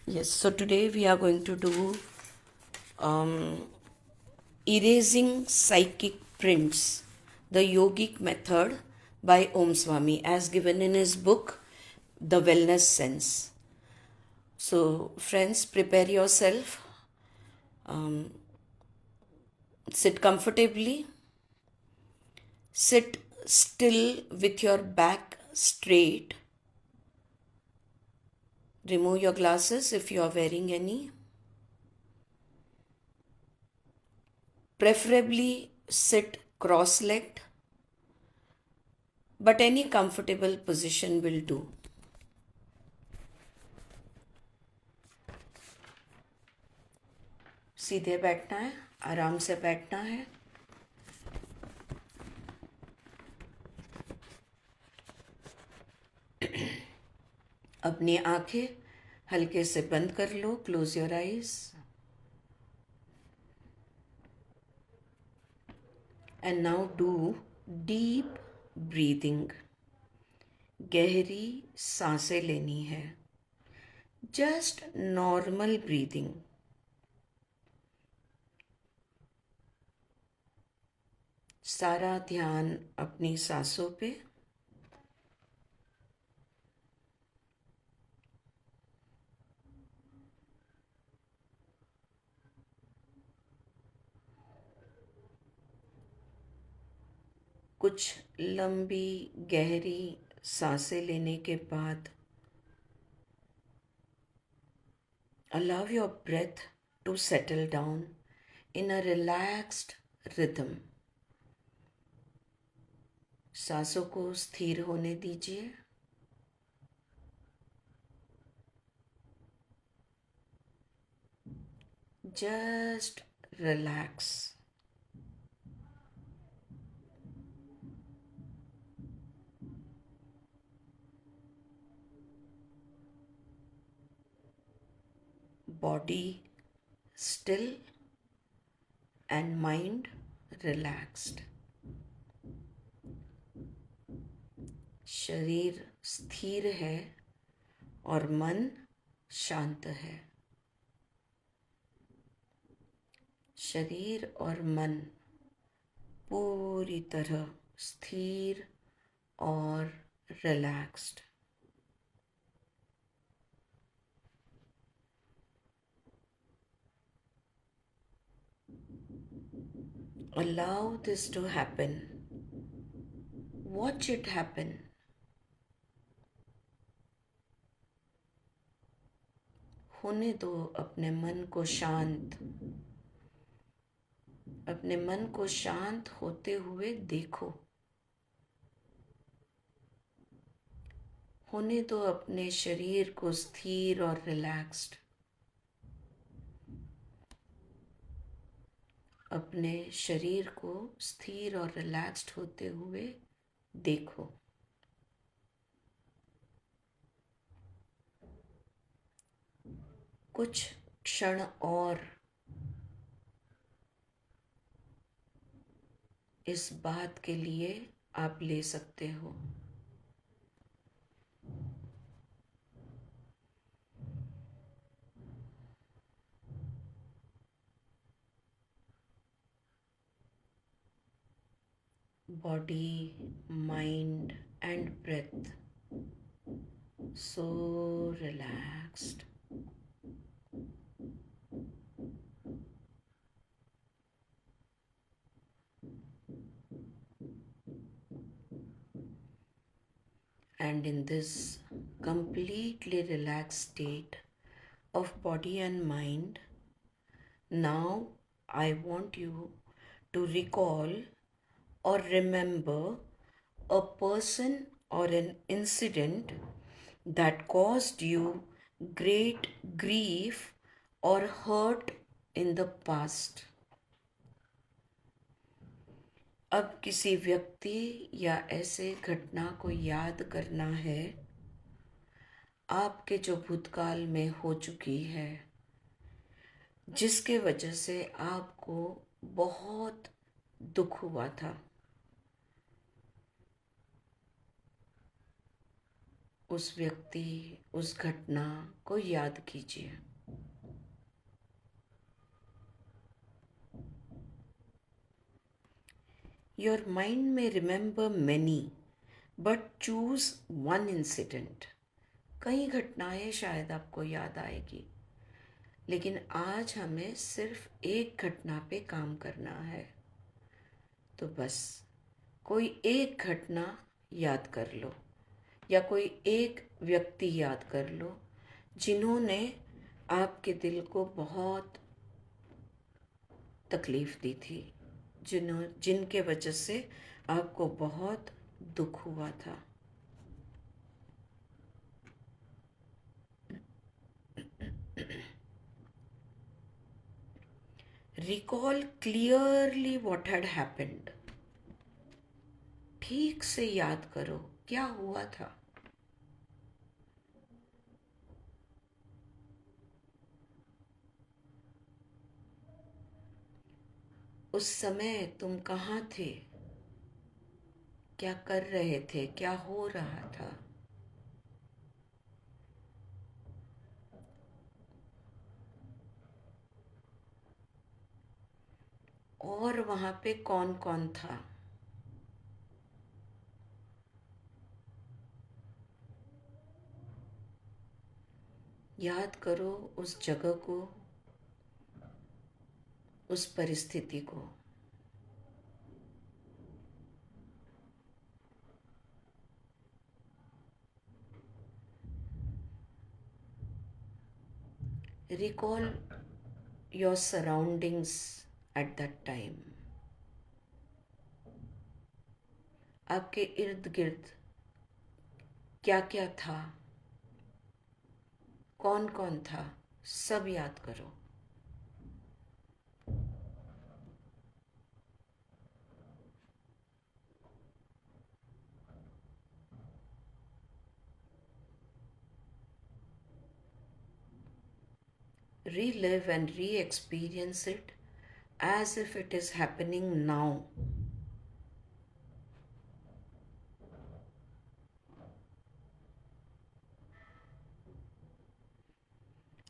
Yes, so today we are going to do Erasing Psychic Prints, the Yogic Method by Om Swami, as given in his book, The Wellness Sense. So, friends, prepare yourself, sit comfortably, sit still with your back straight, remove your glasses if you are wearing any. Preferably sit cross legged, but any comfortable position will do. सीधे बैठना है, आराम से बैठना है. अपनी आंखें हल्के से बंद कर लो. Close your eyes and now do deep breathing. गहरी सांसें लेनी है. Just normal breathing. सारा ध्यान अपनी सांसों पे. कुछ लंबी गहरी सांसें लेने के बाद allow your breath to settle down in a relaxed rhythm. सांसों को स्थिर होने दीजिए. Just relax. Body still and mind relaxed. शरीर स्थिर है और मन शांत है. शरीर और मन पूरी तरह स्थिर और relaxed. Allow this to happen. Watch it happen. होने दो अपने मन को शांत. अपने मन को शांत होते हुए देखो. होने दो अपने शरीर को स्थिर और रिलैक्स्ड. अपने शरीर को स्थिर और रिलैक्स्ड होते हुए देखो. कुछ क्षण और इस बात के लिए आप ले सकते हो. Body, mind and breath so relaxed. And in this completely relaxed state of body and mind, now I want you to recall or remember a person or an incident that caused you great grief or hurt in the past. अब किसी व्यक्ति या ऐसे घटना को याद करना है आपके जो भूतकाल में हो चुकी है, जिसके वजह से आपको बहुत दुख हुआ था. उस व्यक्ति, उस घटना को याद कीजिए। Your mind may remember many, but choose one incident. कई घटनाएं शायद आपको याद आएगी, लेकिन आज हमें सिर्फ एक घटना पे काम करना है। तो बस कोई एक घटना याद कर लो, या कोई एक व्यक्ति याद कर लो जिन्होंने आपके दिल को बहुत तकलीफ दी थी, जिनके वजह से आपको बहुत दुख हुआ था। Recall clearly what had happened. ठीक से याद करो क्या हुआ था। उस समय तुम कहाँ थे, क्या कर रहे थे, क्या हो रहा था। और वहां पे कौन कौन था। याद करो उस जगह को, उस परिस्थिति को। Recall your surroundings at that time. आपके इर्द गिर्द क्या क्या था, कौन कौन था, सब याद करो। Relive and re-experience it as if it is happening now.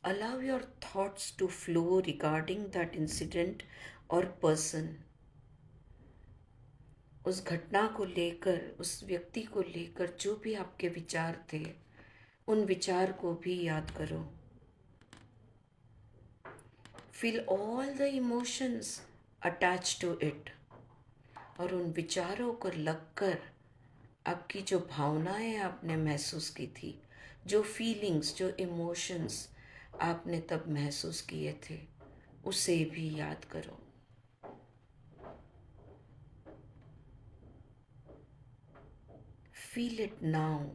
Allow your thoughts to flow regarding that incident or person. उस घटना को लेकर, उस व्यक्ति को लेकर जो भी आपके विचार थे, उन विचार को भी याद करो। Feel all the emotions attached to it. और उन विचारों को लगकर आपकी जो भावनाएं आपने महसूस की थी, जो फीलिंग्स, जो इमोशंस आपने तब महसूस किए थे, उसे भी याद करो। Feel it now.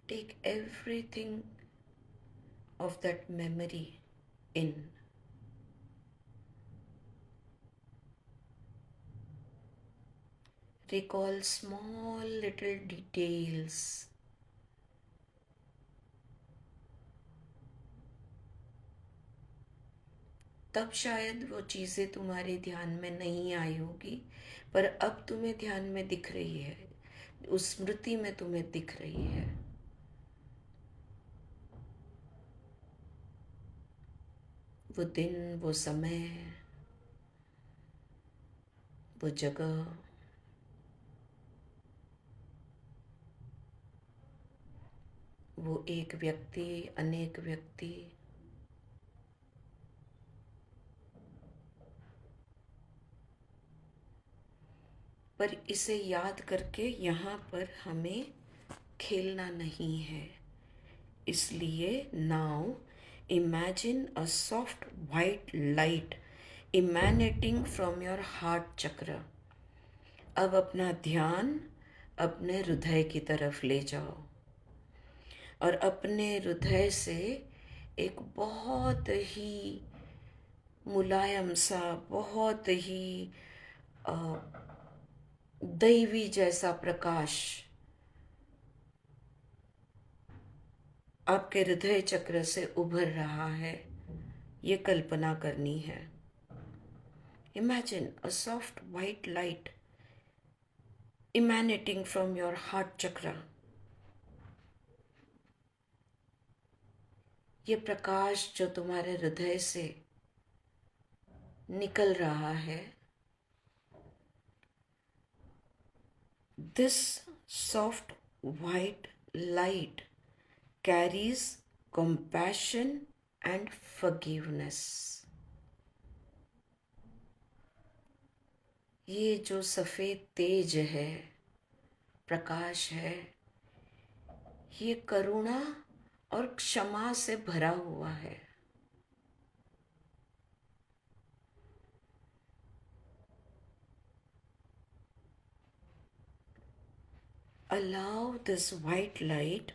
Take everything of that memory in. Recall small little details. तब शायद वो चीज़ें तुम्हारे ध्यान में नहीं आई होगी, पर अब तुम्हें ध्यान में दिख रही है, उस स्मृति में तुम्हें दिख रही है। वो दिन, वो समय, वो जगह, वो एक व्यक्ति, अनेक व्यक्ति। पर इसे याद करके यहाँ पर हमें खेलना नहीं है। इसलिए now imagine a soft white light emanating from your heart chakra. अब अपना ध्यान अपने हृदय की तरफ ले जाओ और अपने हृदय से एक बहुत ही मुलायम सा, बहुत ही अ, दैवी जैसा प्रकाश आपके हृदय चक्र से उभर रहा है, ये कल्पना करनी है। Imagine a soft white light emanating from your heart chakra. ये प्रकाश जो तुम्हारे हृदय से निकल रहा है, this soft white light carries compassion and forgiveness. ये जो सफेद तेज है, प्रकाश है, ये करुणा और क्षमा से भरा हुआ है। Allow this white light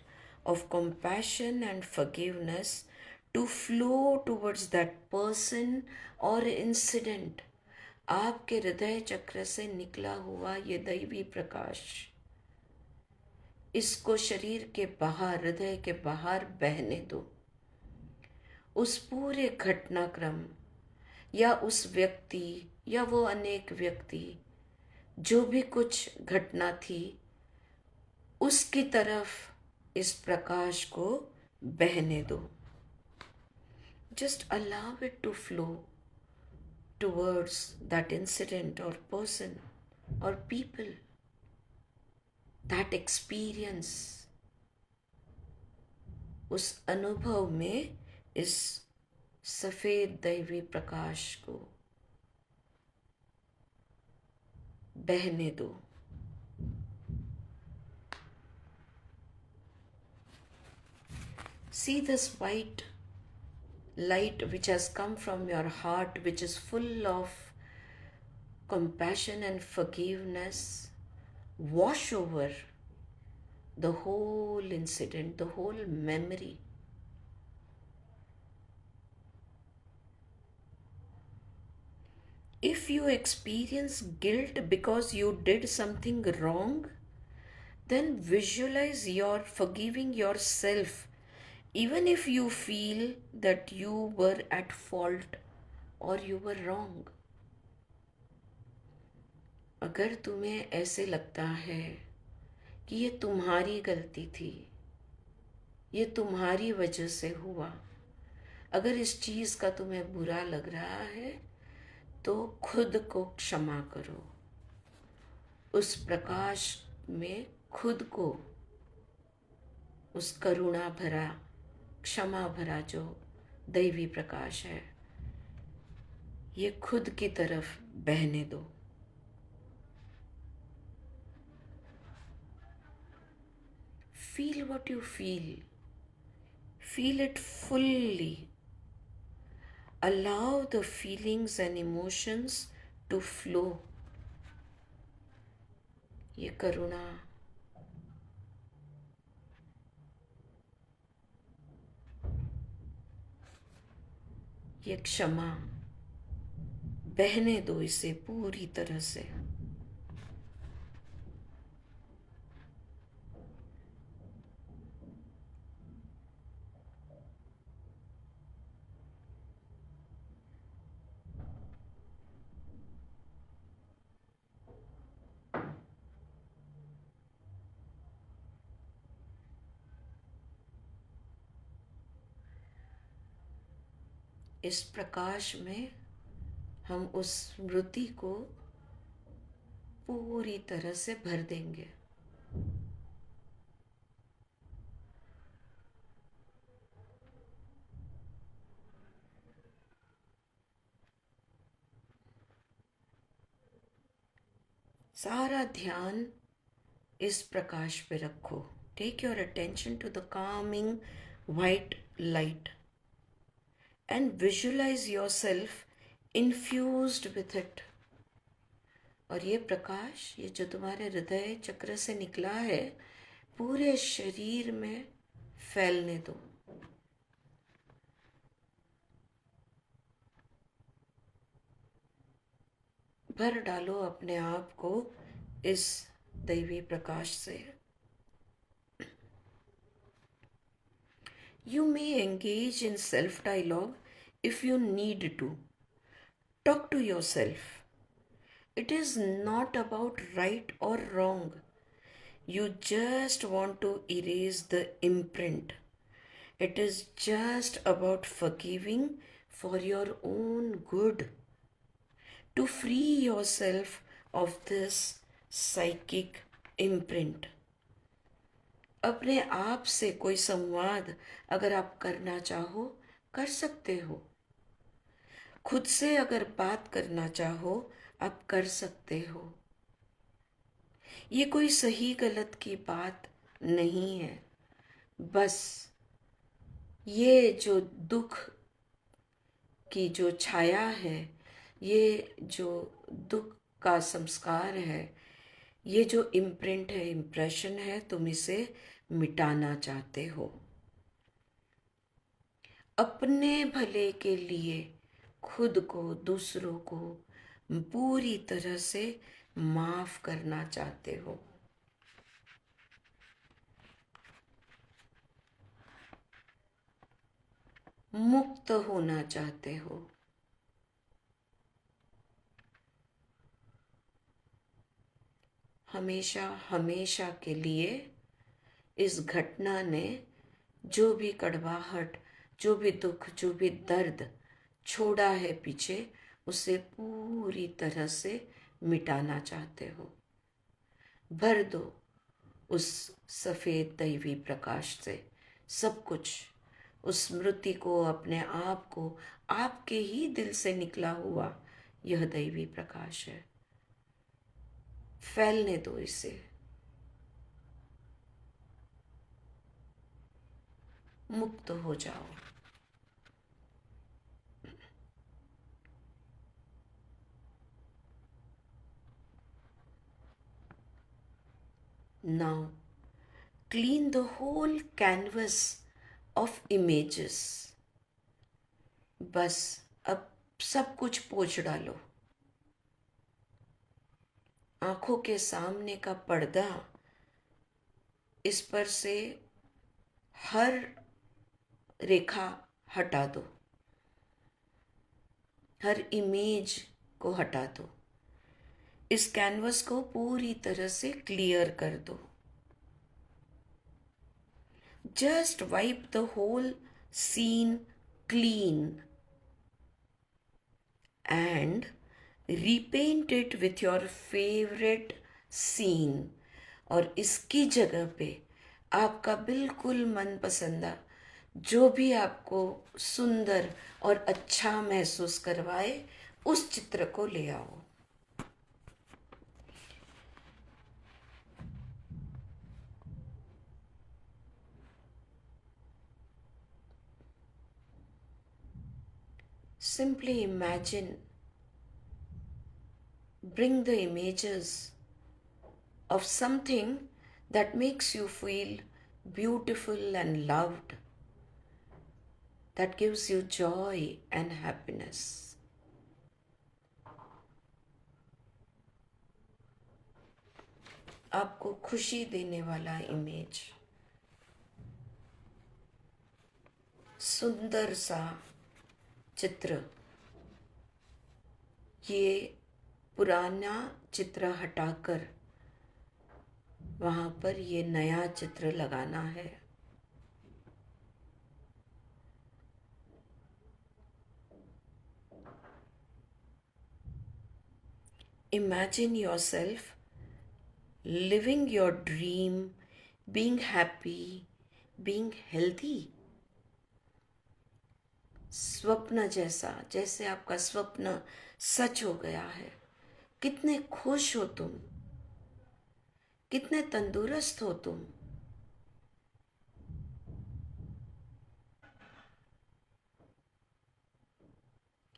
of compassion and forgiveness to flow towards that person or incident. आपके हृदय चक्र से निकला हुआ ये दैवी प्रकाश इसको शरीर के बाहर, हृदय के बाहर बहने दो। उस पूरे घटनाक्रम या उस व्यक्ति या वो अनेक व्यक्ति, जो भी कुछ घटना थी, उसकी तरफ इस प्रकाश को बहने दो। Just allow it to flow towards that incident और पर्सन और पीपल, दैट एक्सपीरियंस। उस अनुभव में इस सफेद दैवी प्रकाश को बहने दो। See this white light which has come from your heart, which is full of compassion and forgiveness, wash over the whole incident, the whole memory. If you experience guilt because you did something wrong, then visualize your forgiving yourself, even if you feel that you were at fault or you were wrong. अगर तुम्हें ऐसे लगता है कि ये तुम्हारी गलती थी, ये तुम्हारी वजह से हुआ, अगर इस चीज़ का तुम्हें बुरा लग रहा है, तो खुद को क्षमा करो। उस प्रकाश में खुद को, उस करुणा भरा, क्षमा भरा जो दैवी प्रकाश है, ये खुद की तरफ बहने दो। Feel what you feel. Feel it fully. Allow the feelings and emotions to flow. ये करुणा, ये क्षमा, बहने दो इसे पूरी तरह से। इस प्रकाश में हम उस स्मृति को पूरी तरह से भर देंगे। सारा ध्यान इस प्रकाश पे रखो। Take your attention to the calming white light and visualize yourself infused with it. और ये प्रकाश, ये जो तुम्हारे हृदय चक्र से निकला है, पूरे शरीर में फैलने दो। भर डालो अपने आप को इस दैवी प्रकाश से। You may engage in self dialogue if you need to. Talk to yourself. It is not about right or wrong. You just want to erase the imprint. It is just about forgiving for your own good. To free yourself of this psychic imprint. अपने आप से कोई संवाद अगर आप करना चाहो कर सकते हो। खुद से अगर बात करना चाहो आप कर सकते हो। ये कोई सही गलत की बात नहीं है। बस ये जो दुख की जो छाया है, ये जो दुख का संस्कार है, ये जो इम्प्रिंट है, इम्प्रेशन है, तुम इसे मिटाना चाहते हो। अपने भले के लिए खुद को, दूसरों को पूरी तरह से माफ करना चाहते हो। मुक्त होना चाहते हो। हमेशा हमेशा के लिए इस घटना ने जो भी कड़वाहट, जो भी दुख, जो भी दर्द छोड़ा है पीछे, उसे पूरी तरह से मिटाना चाहते हो। भर दो उस सफेद दैवी प्रकाश से सब कुछ, उस स्मृति को, अपने आप को, आपके ही दिल से निकला हुआ यह दैवी प्रकाश है। फैलने दो इसे। मुक्त हो जाओ। Now clean the whole canvas of images. बस अब सब कुछ पोंछ डालो। आंखों के सामने का पर्दा, इस पर से हर रेखा हटा दो, हर इमेज को हटा दो। इस कैनवस को पूरी तरह से क्लियर कर दो। Just wipe the whole scene clean and repaint it with your favorite scene। और इसकी जगह पे आपका बिल्कुल मनपसंदा जो भी आपको सुंदर और अच्छा महसूस करवाए उस चित्र को ले आओ। Simply imagine, bring the images of something that makes you feel beautiful and loved, that gives you joy and happiness. आपको खुशी देने वाला इमेज, सुंदर सा चित्र। ये पुराना चित्र हटाकर वहाँ पर ये नया चित्र लगाना है। Imagine yourself living your dream, being happy, being healthy। स्वप्न जैसा, जैसे आपका स्वप्न सच हो गया है। कितने खुश हो तुम, कितने तंदुरुस्त हो तुम।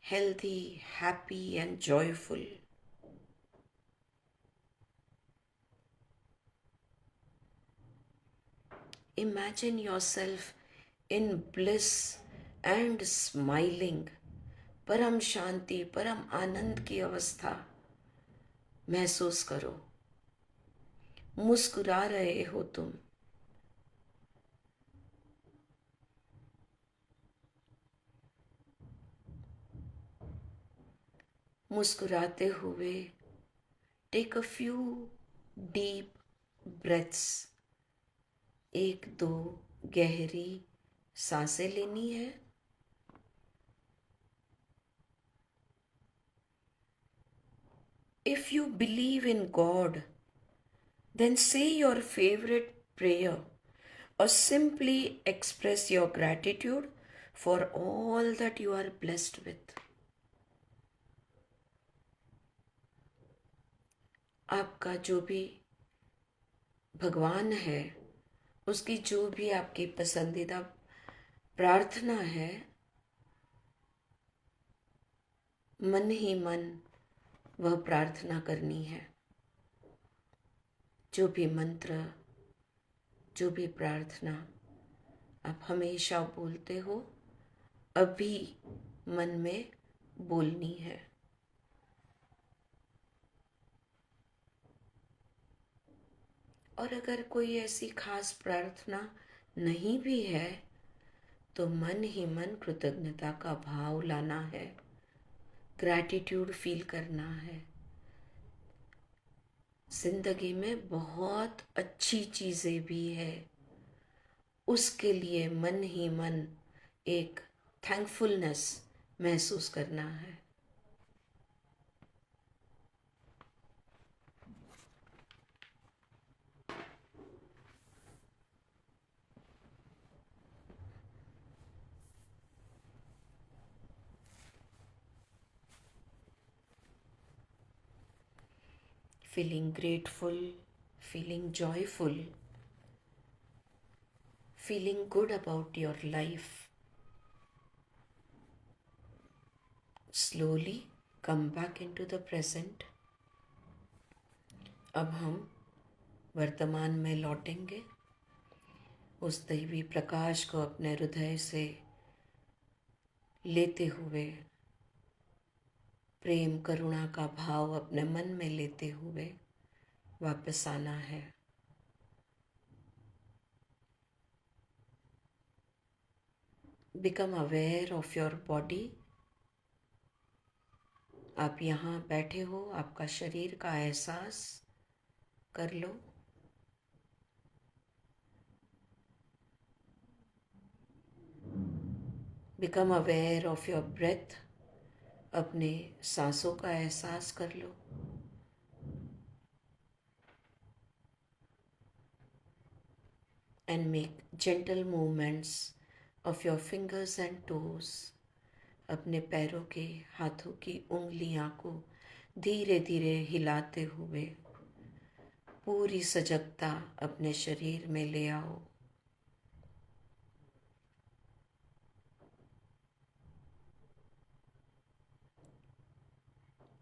Healthy, happy and joyful. Imagine yourself in bliss and smiling। परम शांति, परम आनंद की अवस्था। महसूस करो। मुस्कुरा रहे हो तुम। मुस्कुराते हुए take a few deep breaths. एक दो गहरी सांसें लेनी है। If you believe in God, then say your favorite prayer or simply express your gratitude for all that you are blessed with. आपका जो भी भगवान है, उसकी जो भी आपकी पसंदीदा प्रार्थना है, मन ही मन वह प्रार्थना करनी है। जो भी मंत्र, जो भी प्रार्थना आप हमेशा बोलते हो, अभी मन में बोलनी है। और अगर कोई ऐसी खास प्रार्थना नहीं भी है, तो मन ही मन कृतज्ञता का भाव लाना है, ग्रैटिट्यूड फील करना है। जिंदगी में बहुत अच्छी चीज़ें भी है, उसके लिए मन ही मन एक थैंकफुलनेस महसूस करना है। Feeling grateful, feeling joyful, feeling good about your life. Slowly come back into the present. अब हम वर्तमान में लौटेंगे। उस दैवी प्रकाश को अपने हृदय से लेते हुए, प्रेम करुणा का भाव अपने मन में लेते हुए वापस आना है। Become aware of your body. आप यहाँ बैठे हो, आपका शरीर का एहसास कर लो। Become aware of your breath. अपने सांसों का एहसास कर लो। And make gentle movements of your fingers and toes. अपने पैरों के, हाथों की उंगलियां को धीरे धीरे हिलाते हुए पूरी सजगता अपने शरीर में ले आओ।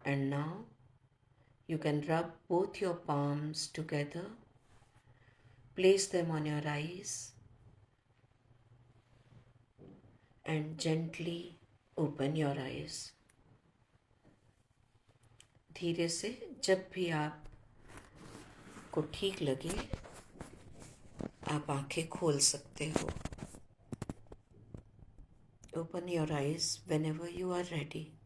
And now you can rub both your palms together, place them on your eyes and gently open your eyes. धीरे से जब भी आप को ठीक लगे आप आंखें खोल सकते हो। Open your eyes whenever you are ready.